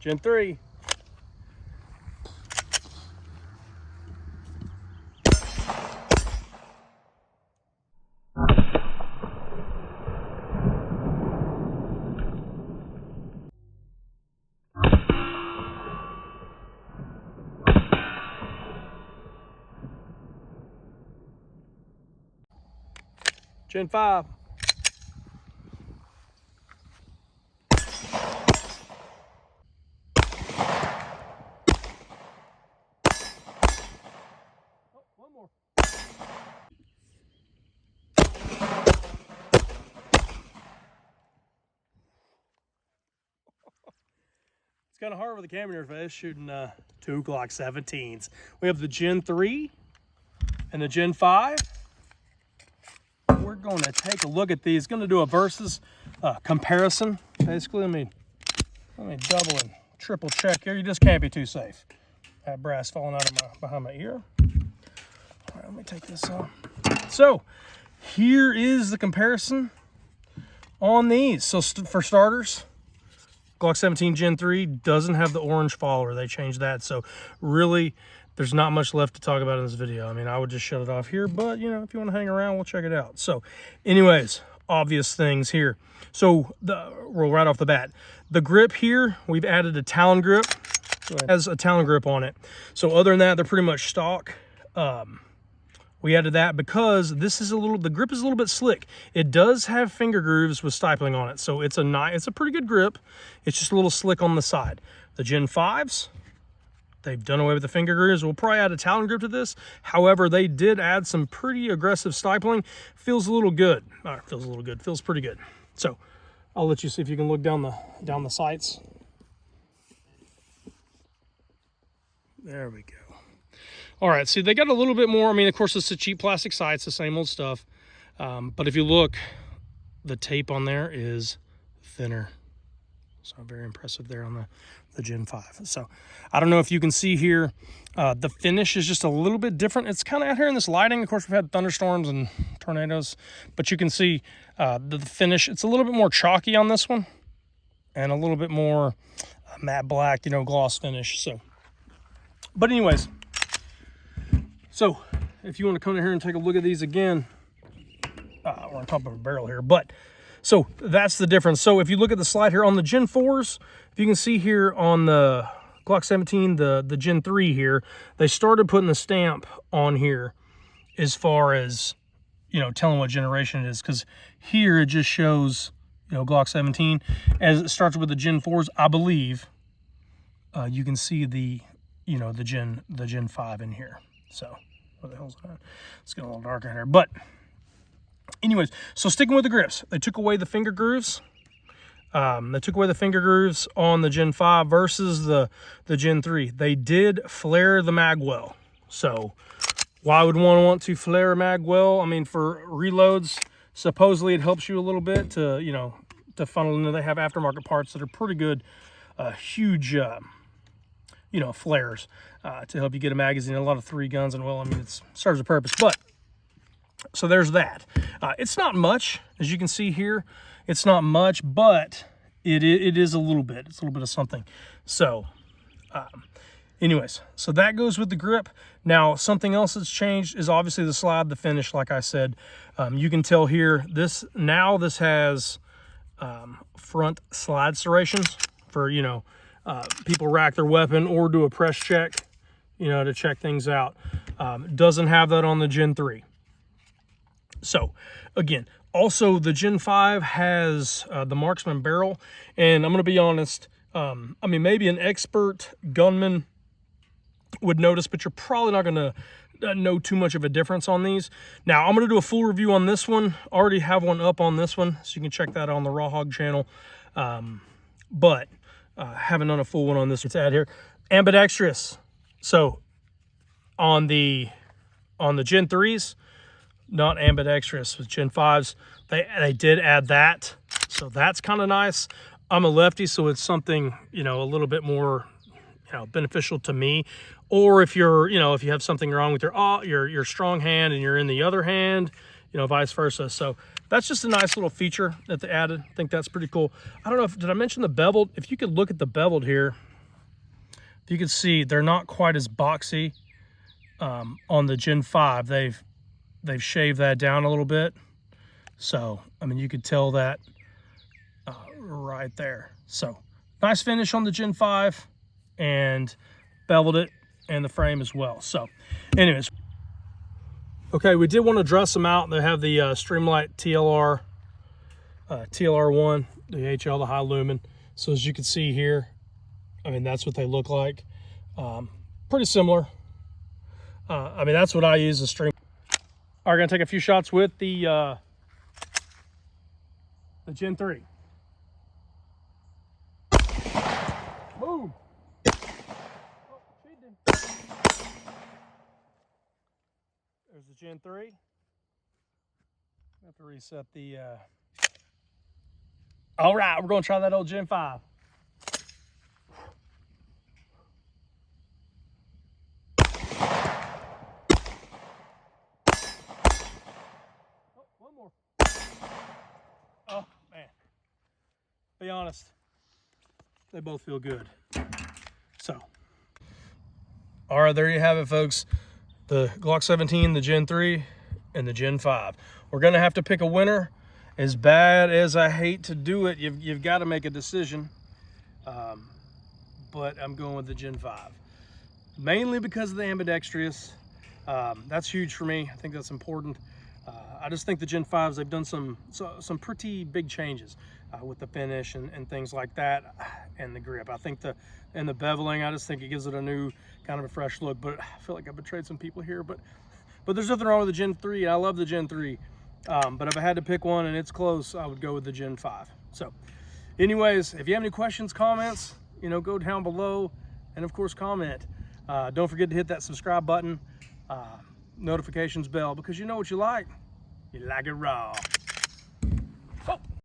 Gen 3. Gen 5. One more. It's kind of hard with the camera in your face shooting two Glock 17s. We have the Gen 3 and the Gen 5. We're going to take a look at these. Going to do a versus comparison. Basically, let me double and triple check here. You just can't be too safe. That brass falling out of behind my ear. All right, let me take this off. So here is the comparison on these. So for starters, Glock 17 Gen 3 doesn't have the orange follower. They changed that. So really, there's not much left to talk about in this video. I mean, I would just shut it off here, but you know, if you want to hang around, we'll check it out. So anyways, obvious things here. So well, right off the bat, the grip here, we've added a Talon grip. So it has a Talon grip on it. So other than that, they're pretty much stock. We added that because this is the grip is a little bit slick. It does have finger grooves with stipling on it. So it's a pretty good grip. It's just a little slick on the side. The Gen 5s, they've done away with the finger grooves. We'll probably add a Talon grip to this. However, they did add some pretty aggressive stipling. Feels a little good. Feels pretty good. So I'll let you see if you can look down the sights. There we go. All right, see, they got a little bit more. I mean, of course, it's a cheap plastic sights, the same old stuff. But if you look, the tape on there is thinner. So very impressive there on the Gen 5. So I don't know if you can see here, the finish is just a little bit different. It's kind of out here in this lighting. Of course, we've had thunderstorms and tornadoes, but you can see the finish. It's a little bit more chalky on this one and a little bit more matte black, you know, gloss finish. So, but anyways, so if you want to come in here and take a look at these again, we're on top of a barrel here, but so that's the difference. So if you look at the slide here on the Gen 4s, if you can see here on the Glock 17, the Gen 3 here, they started putting the stamp on here as far as, you know, telling what generation it is. Because here it just shows, you know, Glock 17. As it starts with the Gen 4s, I believe, you can see the, you know, the Gen 5 in here. So, what the hell's that? It's getting a little darker in here. But anyways, so sticking with the grips, they took away the finger grooves. They took away the finger grooves on the Gen 5 versus the Gen 3. They did flare the mag well. So why would one want to flare a mag well? I mean, for reloads, supposedly it helps you a little bit to, you know, to funnel into. They have aftermarket parts that are pretty good, huge, you know, flares to help you get a magazine. A lot of 3 guns, and well, I mean, it serves a purpose. But so there's that. It's not much, as you can see here. It's not much, but it is a little bit. It's a little bit of something. So anyways, so that goes with the grip. Now, something else that's changed is obviously the slide, the finish, like I said. You can tell here, this has front slide serrations for, you know, people rack their weapon or do a press check, you know, to check things out. Doesn't have that on the Gen 3. So again, also the Gen 5 has the marksman barrel, and I'm going to be honest, I mean, maybe an expert gunman would notice, but you're probably not going to know too much of a difference on these. Now, I'm going to do a full review on this one. I already have one up on this one, so you can check that on the Raw Hog channel. But haven't done a full one on this to add here. Ambidextrous. So on the Gen 3s, not ambidextrous. With Gen 5s, they did add that, so that's kind of nice. I'm a lefty, so it's something, you know, a little bit more, you know, beneficial to me. Or if you're, you know, if you have something wrong with your strong hand and you're in the other hand, you know, vice versa. So that's just a nice little feature that they added. I think that's pretty cool. I don't know if, did I mention the beveled? If you could look at the beveled here, you can see, they're not quite as boxy on the Gen 5. They've shaved that down a little bit. So, I mean, you could tell that right there. So, nice finish on the Gen 5, and beveled it and the frame as well. So, anyways. Okay, we did want to dress them out. They have the Streamlight TLR, TLR1, the HL, the high lumen. So as you can see here, I mean, that's what they look like. Pretty similar. I mean, that's what I use, the Stream. All right, gonna take a few shots with the Gen 3. Boom. Oh, cheated. There's the Gen 3. I have to reset the... All right, we're gonna try that old Gen 5. Oh, one more. Oh, man. Be honest, they both feel good. So, all right, there you have it, folks. The Glock 17, the Gen 3, and the Gen 5. We're gonna have to pick a winner. As bad as I hate to do it, you've got to make a decision. But I'm going with the Gen 5. Mainly because of the Ambidextrous. That's huge for me. I think that's important. I just think the Gen 5s, they've done some pretty big changes with the finish and things like that, and the grip. I think the beveling, I just think it gives it a new kind of a fresh look. But I feel like I betrayed some people here. But there's nothing wrong with the Gen 3. I love the Gen 3. But if I had to pick one and it's close, I would go with the Gen 5. So anyways, if you have any questions, comments, you know, go down below, and of course comment. Don't forget to hit that subscribe button, notifications bell, because you know what you like it raw.